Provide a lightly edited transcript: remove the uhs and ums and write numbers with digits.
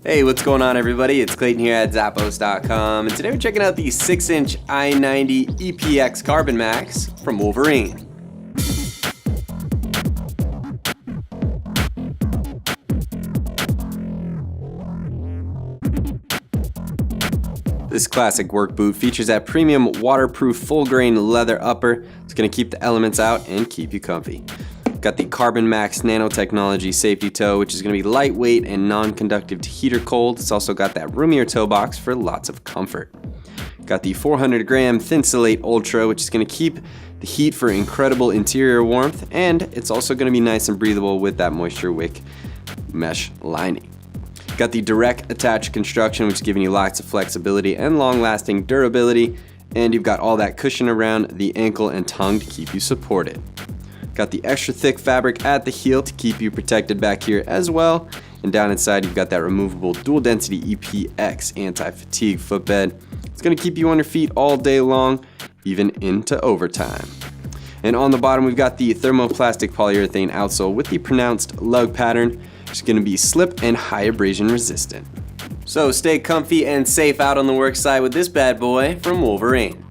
Hey, what's going on everybody? It's Clayton here at Zappos.com, and today we're checking out the 6-inch I-90 EPX CarbonMax from Wolverine. This classic work boot features that premium waterproof full grain leather upper. It's going to keep the elements out and keep you comfy. Got the CarbonMax nanotechnology safety toe, which is going to be lightweight and non-conductive to heat or cold. It's also got that roomier toe box for lots of comfort. Got the 400-gram Thinsulate Ultra, which is going to keep the heat for incredible interior warmth, and it's also going to be nice and breathable with that moisture-wick mesh lining. Got the direct attach construction, which is giving you lots of flexibility and long-lasting durability, and you've got all that cushion around the ankle and tongue to keep you supported. Got the extra thick fabric at the heel to keep you protected back here as well. And down inside, you've got that removable dual density EPX anti-fatigue footbed. It's gonna keep you on your feet all day long, even into overtime. And on the bottom, we've got the thermoplastic polyurethane outsole with the pronounced lug pattern, which is gonna be slip and high abrasion resistant. So stay comfy and safe out on the work site with this bad boy from Wolverine.